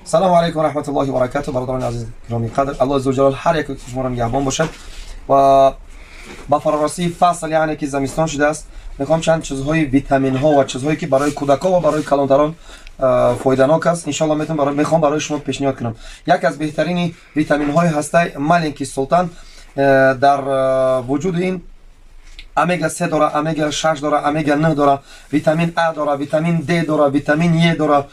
سلام علیکم و رحمت الله و برکاته. برادران عزیز گرامی قدر، الله عزوجل هر یک شما را نگهبان باشد و با فرارسی فصل یعنی که زمستان شده است میخوام چند چیزهای ویتامین ها و چیزهایی که برای کودکان و برای کلانتران فایده‌ناک است ان شاء الله میخوام برای شما پیشنهاد کنم. یک از بهترین ویتامین های هسته ملینکی سلطان در وجود این امگا 3 داره، امگا 6 داره، امگا 9 داره، ویتامین A داره، ویتامین D داره، ویتامین E داره،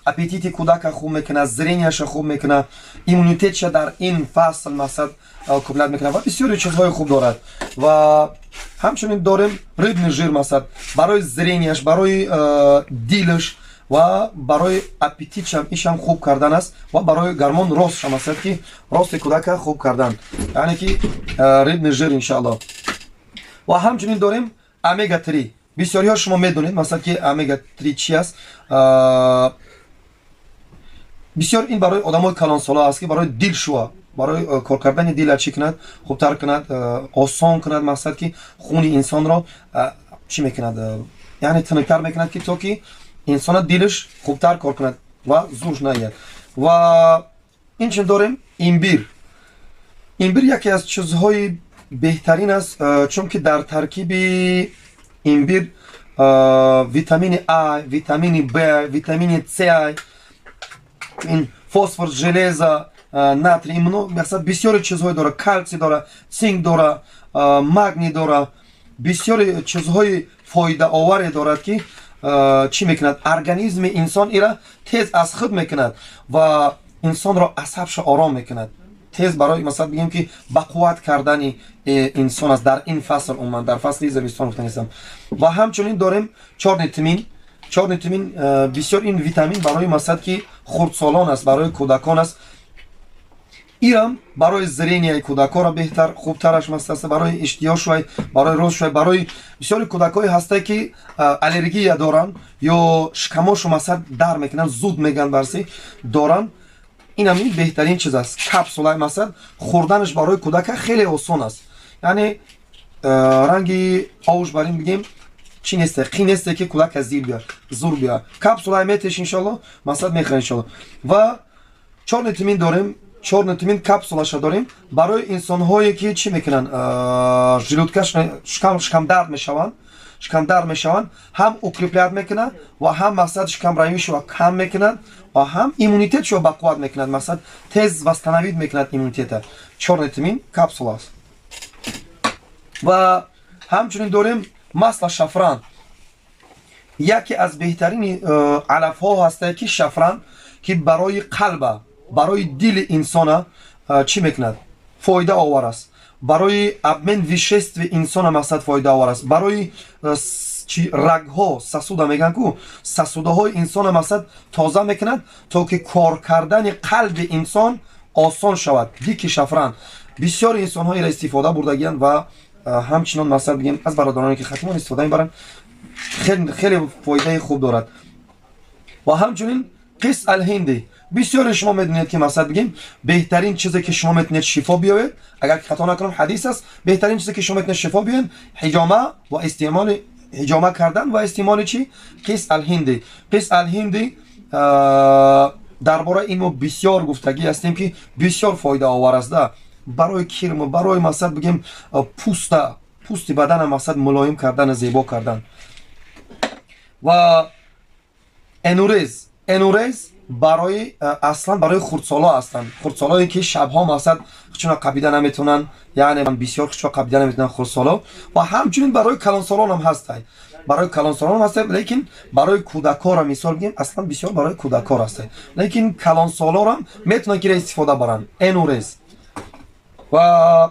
اپیتیت کودک خوب میکنه، زرینیش خوب میکنه، ایمونیتیتش در این فصل مثلا کمپلیت میکنه و بسیاری چیزهای خوب دارد. و همچنین داریم ریبن ژیر مثلا برای زرینیش، برای دیلش و برای اپیتیتش هم ایش هم خوب کردن است و برای گرمان راستش مثلا که راست کودک خوب کردن، یعنی که ریبن ژیر ان شاء الله. و همچنین داریم امگا 3. بسیاری ها شما میدونید مثلا که امگا 3 چی است. بسیار این برای آدمای کلانسالا است که برای دیل شوا، برای کار کردن دیل چی کند، خوبتر کند، آسان کند، مقصد که خون انسان را چی میکند، یعنی تنکتر میکند که تا که انسان دیلش خوبتر کار کند و زورش نیاد. و اینچنین داریم ایمبیر. ایمبیر یکی از چیزهای بهترین است چون که در ترکیب ایمبیر ویتامین A، ویتامین B، ویتامین C، این فسفر، ژلزا، ناتری، مثلا بسیاری چیزهای داره، کلسی داره، زینک داره، مگنی داره، بسیاری چیزهای فایده آور دارد که چی میکند، ارگانیسم انسان ایرا تیز از خود میکند و انسان را عصبش آرام میکند. تیز برای مثلا بگیم که بقوت کردن انسان است در این فصل عموما، در فصل زمستان گفتن هستم. و همچنین داریم 4 ویتامین. 4 ویتامین بسیار این ویتامین برای مثلا که خردسالان است، برای کودکان است. ایرام برای زرینی کودکان را بهتر خوبترش مثلا برای اشتیاش و برای رشد و برای بسیاری کودکای هسته که الرژی دارن یا شکمش مثلا در میکنن، زود میگن برسی دارن، این هم بهترین چیز است. کپسول مثلا خوردنش برای کودک خیلی آسان است، یعنی رنگی آوش بریم بگیم چی نیست، قی نیست که کودک از زیر بیار، زور بیار. کپسول میتش ان شاء الله مثلا میخرن ان شاء الله. و 4 ویتامین داریم، 4 ویتامین کپسولش داریم برای انسان هایی که چی میکنن، ژلودکش شکم درد میشوند، شکم درد میشوند، هم اوکریپلیت میکنن و هم مثلا شکم رویش و کم میکنن و هم ایمونیتت شو بقوت میکند، مثلا تیز و تنوید میکند ایمونیتت. 4 ویتامین کپسول است. و همچنین داریم مثل شفران. یکی از بهترین علف ها هسته که شفران که برای قلب، برای دل انسان چی میکند، فایده آور است. برای ابمن ویشست و انسان مقصد فایده آور است. برای رگ ها، سسودا میگن کو، سسوده های انسان مقصد تازه میکند تا که کار کردن قلب انسان آسان شود. دیکی شفران بسیار انسان های را استفاده بردگیان و همچنان مثلا بگیم از برادرانی که ختمان استفاده میبرن خیلی خیلی فایده خوب دارد. و همچنین قص الهندی بسیار شما میدونید که مثلا بگیم بهترین چیزی که شما میتونید شفا بیاید، اگر خطا نکنم حدیث است، بهترین چیزی که شما میتونید شفا بیاید حجامه و استعمال حجامه کردن و استعمال چی؟ قص الهندی. قص الهندی درباره اینو بسیار گفتگی هستیم که بسیار فایده آور است برای کرم، برای مثلا بگیم پوست بدن مثلا ملایم کردن، زیبا کردن. و انوریز برای اصلا برای خردسالا هستند، خردسالایی که شبها مثلا خودشون قبیده نمیتونن، یعنی من بسیار خودشون قبیده نمیتونن خردسالا. و همچنین برای کلانسالان هم هستند، برای کلانسالان هم هستند، لیکن برای کودکان را مثال بگیم اصلا بسیار برای کودکان هستند، لیکن کلانسالا هم میتونن که استفاده برن. انوریز. و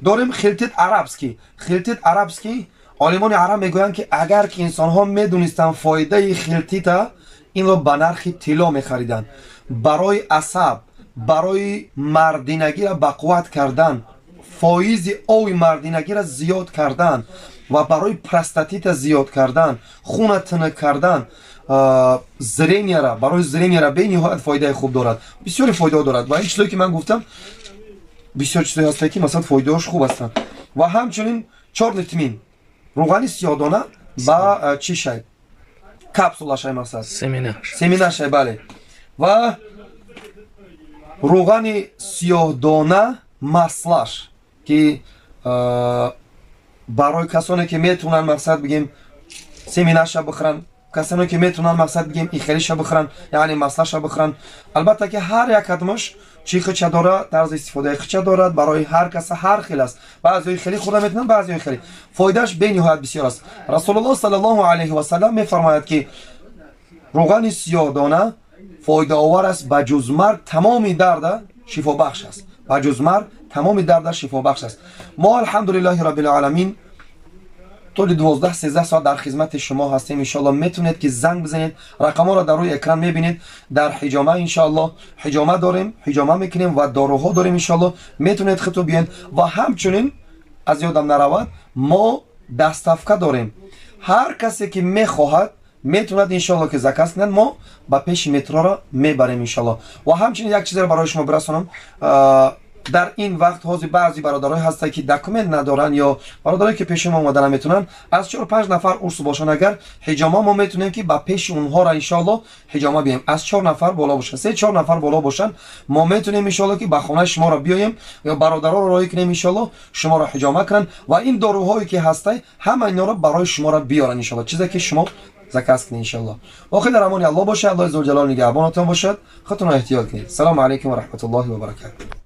داریم خلطت عربسکی. خلطت عربسکی عالمان عرب میگویند که اگر که انسان ها میدونستن فایده خلطت این رو به نرخ طلا میخریدن، برای عصب، برای مردینگی را بقوت کردن، فایز اوی مردینگی را زیاد کردن و برای پرستاتیت زیاد کردن، خون تنک کردن، زرینی را، برای زرینی را به نهایت فایده خوب دارد، بسیار فایده دارد. و این چیزی که من گفتم بسیار چیزایی هست که مثلا فایده‌اش خوب هستن. و همچنین 4 ویتامین روغنی سیاه‌دانه با چی شاید کپسولا شای مثلا سمینه شای، بله. و روغن سیاه‌دانه مسلش که برای کسانی که میتونن مقصد بگیم سمینش بخورن، کسانی که میتونن مقصد بگیم ایخریش بخورن، یعنی مسلش بخورن. البته که هر یک کدمش چی خچه داره، طرز استفاده خچه دارد، برای هر کس هر خیلی است. بعضی خیلی خورده میتونن، بعضی خیلی. فایدهش به نهایت بسیار است. رسول الله صلی الله علیه و سلم میفرماید که روغن سیاه‌دانه فایده آور است، بجز مرگ تمام درد شفا بخش است. بجز مرگ تمام درد شفا بخش است. ما الحمدلله رب العالمین طول 12-13 ساعت در خدمت شما هستیم. ان شاء الله میتونید که زنگ بزنید، رقم‌ها را در روی اکران میبینید. در حجامه ان شاء الله حجامه داریم، حجامه میکنیم و داروها داریم. ان شاء الله میتونید خطو بیاین و همچنین از یادم نرود ما دستافکه داریم. هر کسی که میخواهد میتوند ان شاء الله که زکات کنند، ما با پیش مترو را میبریم ان شاء الله. و همچنین یک چیز را برای شما برسونم. در این وقت حاضر بعضی برادرای هستن که دکومنت ندارن یا برادرایی که پیش ما اومدن میتونن از 4-5 نفر ارث باشن، اگر حجامه ما میتونیم که با پیش اونها را ان شاء الله حجامه بیایم. از 4 نفر بالا باشن، 3-4 نفر بالا باشن، ما میتونیم ان شاء الله که با خانه شما را بیایم یا برادرها را راهی کنیم ان شاء الله شما را حجامه کنن و این داروهایی که هسته همه اینا را برای شما را بیارن ان شاء الله، چیزی که شما زکات کنید ان شاء الله. آخر در امان الله باشه. الله عزوجل نگهبانتون باشد. خودتون احتیاط کنید. سلام علیکم و رحمت الله و برکاته.